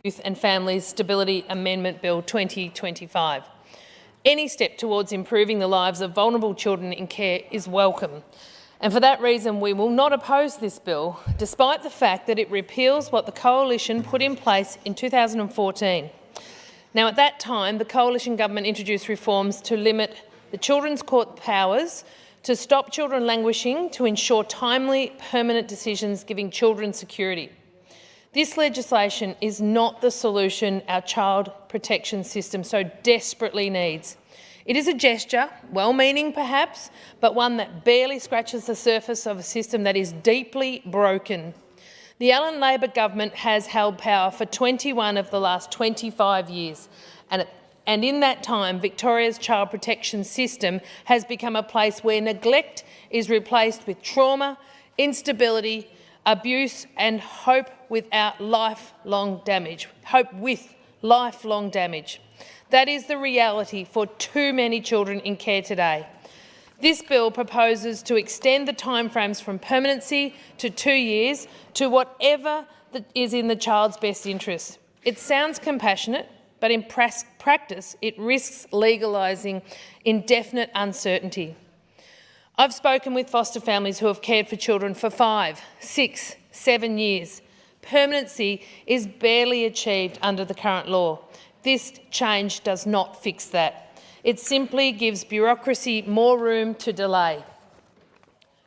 Youth and Families Stability Amendment Bill 2025. Any step towards improving the lives of vulnerable children in care is welcome. And for that reason, we will not oppose this bill, despite the fact that it repeals what the Coalition put in place in 2014. Now, at that time, the Coalition government introduced reforms to limit the Children's Court powers to stop children languishing, to ensure timely, permanent decisions giving children security. This legislation is not the solution our child protection system so desperately needs. It is a gesture, well-meaning perhaps, but one that barely scratches the surface of a system that is deeply broken. The Allan Labor government has held power for 21 of the last 25 years, and in that time, Victoria's child protection system has become a place where neglect is replaced with trauma, instability, abuse and hope with lifelong damage. That is the reality for too many children in care today. This bill proposes to extend the timeframes from permanency to 2 years to whatever is in the child's best interest. It sounds compassionate, but in practice it risks legalising indefinite uncertainty. I've spoken with foster families who have cared for children for 5, 6, 7 years. Permanency is barely achieved under the current law. This change does not fix that. It simply gives bureaucracy more room to delay.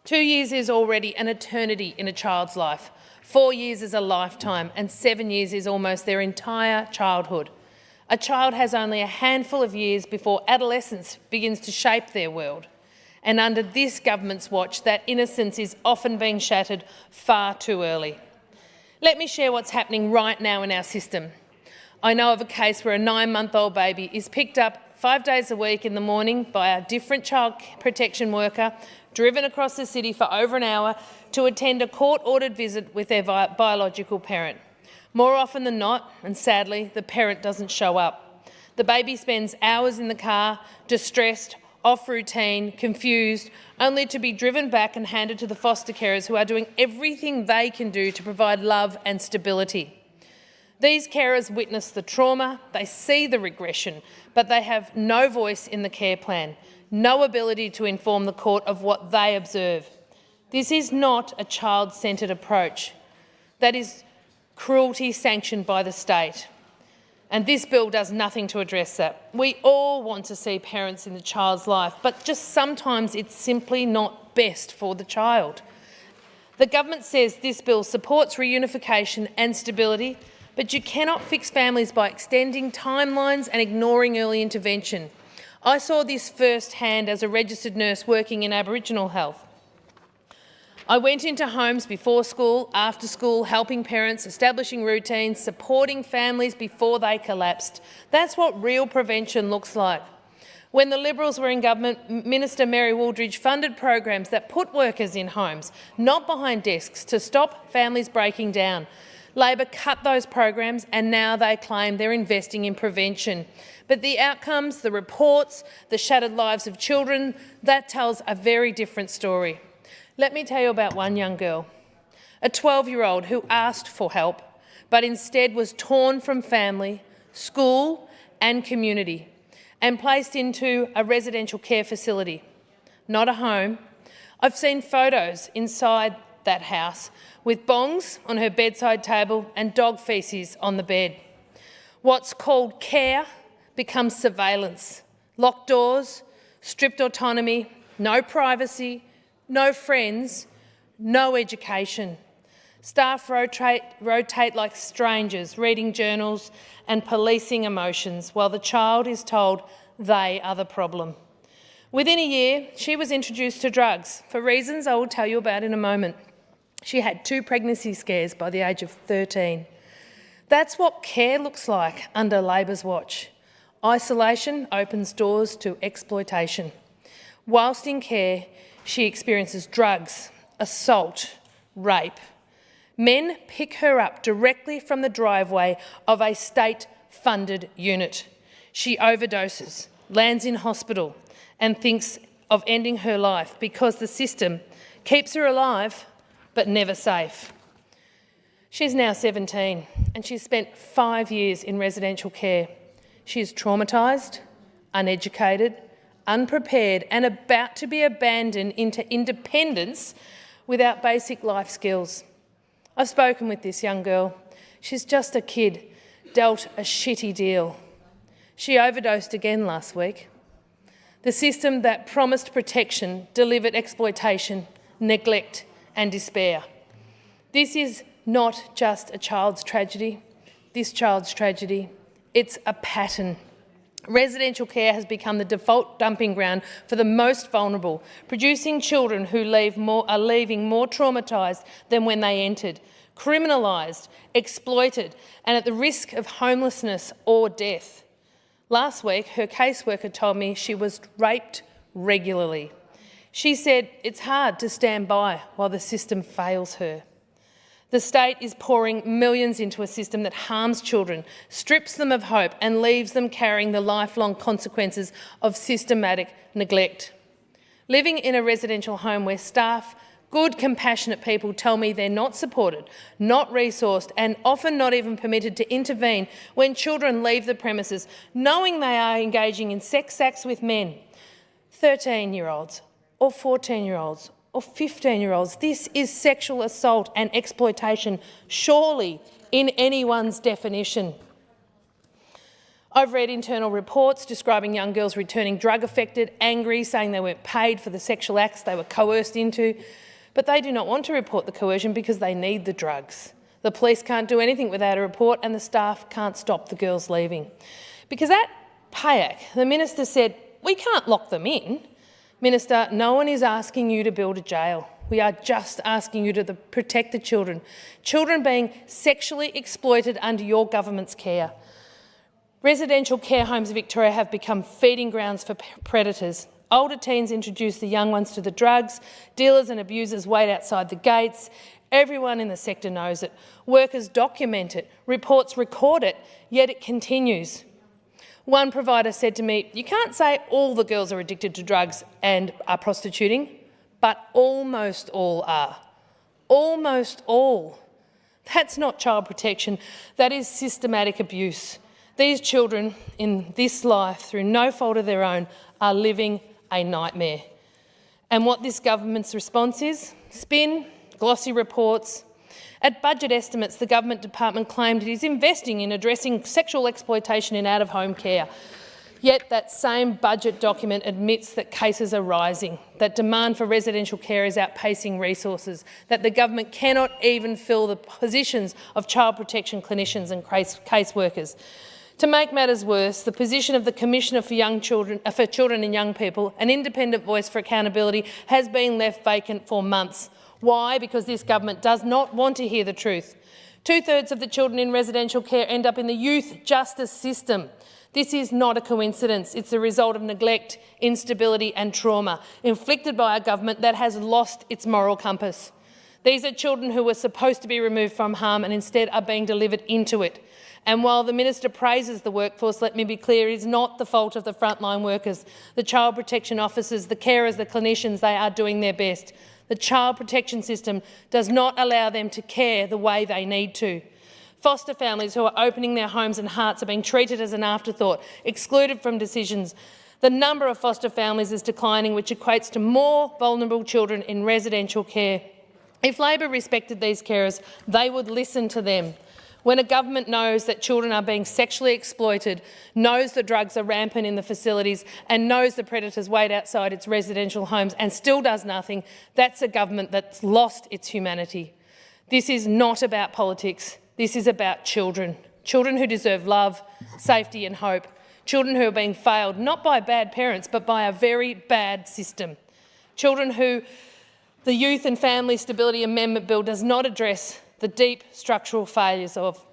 2 years is already an eternity in a child's life. 4 years is a lifetime, and 7 years is almost their entire childhood. A child has only a handful of years before adolescence begins to shape their world. And under this government's watch, that innocence is often being shattered far too early. Let me share what's happening right now in our system. I know of a case where a 9-month-old baby is picked up 5 days a week in the morning by a different child protection worker, driven across the city for over an hour to attend a court-ordered visit with their biological parent. More often than not, and sadly, the parent doesn't show up. The baby spends hours in the car, distressed, off routine, confused, only to be driven back and handed to the foster carers who are doing everything they can do to provide love and stability. These carers witness the trauma, they see the regression, but they have no voice in the care plan, no ability to inform the court of what they observe. This is not a child-centred approach. That is cruelty sanctioned by the state. And this bill does nothing to address that. We all want to see parents in the child's life, but just sometimes it's simply not best for the child. The government says this bill supports reunification and stability, but you cannot fix families by extending timelines and ignoring early intervention. I saw this firsthand as a registered nurse working in Aboriginal health. I went into homes before school, after school, helping parents, establishing routines, supporting families before they collapsed. That's what real prevention looks like. When the Liberals were in government, Minister Mary Wooldridge funded programs that put workers in homes, not behind desks, to stop families breaking down. Labor cut those programs and now they claim they're investing in prevention. But the outcomes, the reports, the shattered lives of children, that tells a very different story. Let me tell you about one young girl, a 12-year-old who asked for help, but instead was torn from family, school and community and placed into a residential care facility, not a home. I've seen photos inside that house with bongs on her bedside table and dog faeces on the bed. What's called care becomes surveillance, locked doors, stripped autonomy, no privacy, no friends, no education. Staff rotate like strangers, reading journals and policing emotions, while the child is told they are the problem. Within a year, she was introduced to drugs, for reasons I will tell you about in a moment. She had 2 pregnancy scares by the age of 13. That's what care looks like under Labor's watch. Isolation opens doors to exploitation. Whilst in care, she experiences drugs, assault, rape. Men pick her up directly from the driveway of a state-funded unit. She overdoses, lands in hospital and thinks of ending her life because the system keeps her alive but never safe. She's now 17 and she's spent 5 years in residential care. She is traumatised, uneducated, unprepared and about to be abandoned into independence without basic life skills. I've spoken with this young girl. She's just a kid, dealt a shitty deal. She overdosed again last week. The system that promised protection delivered exploitation, neglect and despair. This is not just a child's tragedy. This child's tragedy, it's a pattern. Residential care has become the default dumping ground for the most vulnerable, producing children who are leaving more traumatised than when they entered, criminalised, exploited and at the risk of homelessness or death. Last week, her caseworker told me she was raped regularly. She said it's hard to stand by while the system fails her. The state is pouring millions into a system that harms children, strips them of hope and leaves them carrying the lifelong consequences of systematic neglect. Living in a residential home where staff, good, compassionate people tell me they're not supported, not resourced and often not even permitted to intervene when children leave the premises, knowing they are engaging in sex acts with men, 13-year-olds or 14-year-olds or 15-year-olds. This is sexual assault and exploitation, surely in anyone's definition. I've read internal reports describing young girls returning drug-affected, angry, saying they weren't paid for the sexual acts they were coerced into, but they do not want to report the coercion because they need the drugs. The police can't do anything without a report and the staff can't stop the girls leaving. Because at PAYAC, the minister said, we can't lock them in. Minister, no one is asking you to build a jail. We are just asking you to protect the children. Children being sexually exploited under your government's care. Residential care homes in Victoria have become feeding grounds for predators. Older teens introduce the young ones to the drugs. Dealers and abusers wait outside the gates. Everyone in the sector knows it. Workers document it. Reports record it, yet it continues. One provider said to me, you can't say all the girls are addicted to drugs and are prostituting, but almost all are. Almost all. That's not child protection, that is systematic abuse. These children in this life, through no fault of their own, are living a nightmare. And what this government's response is? Spin, glossy reports. At budget estimates, the government department claimed it is investing in addressing sexual exploitation in out-of-home care. Yet that same budget document admits that cases are rising, that demand for residential care is outpacing resources, that the government cannot even fill the positions of child protection clinicians and caseworkers. To make matters worse, the position of the Commissioner for Children and Young People, an independent voice for accountability, has been left vacant for months. Why? Because this government does not want to hear the truth. 2/3 of the children in residential care end up in the youth justice system. This is not a coincidence. It's the result of neglect, instability and trauma inflicted by a government that has lost its moral compass. These are children who were supposed to be removed from harm and instead are being delivered into it. And while the minister praises the workforce, let me be clear, it is not the fault of the frontline workers, the child protection officers, the carers, the clinicians. They are doing their best. The child protection system does not allow them to care the way they need to. Foster families who are opening their homes and hearts are being treated as an afterthought, excluded from decisions. The number of foster families is declining, which equates to more vulnerable children in residential care. If Labor respected these carers, they would listen to them. When a government knows that children are being sexually exploited, knows the drugs are rampant in the facilities and knows the predators wait outside its residential homes and still does nothing, that's a government that's lost its humanity. This is not about politics. This is about children. Children who deserve love, safety and hope. Children who are being failed not by bad parents but by a very bad system. Children who the Youth and Family Stability Amendment Bill does not address the deep structural failures of.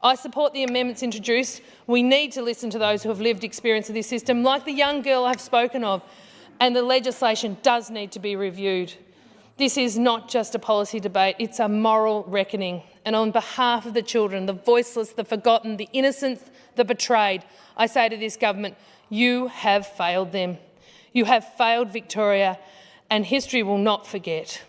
I support the amendments introduced. We need to listen to those who have lived experience of this system, like the young girl I've spoken of, and the legislation does need to be reviewed. This is not just a policy debate, it's a moral reckoning. And on behalf of the children, the voiceless, the forgotten, the innocent, the betrayed, I say to this government, you have failed them. You have failed Victoria, and history will not forget.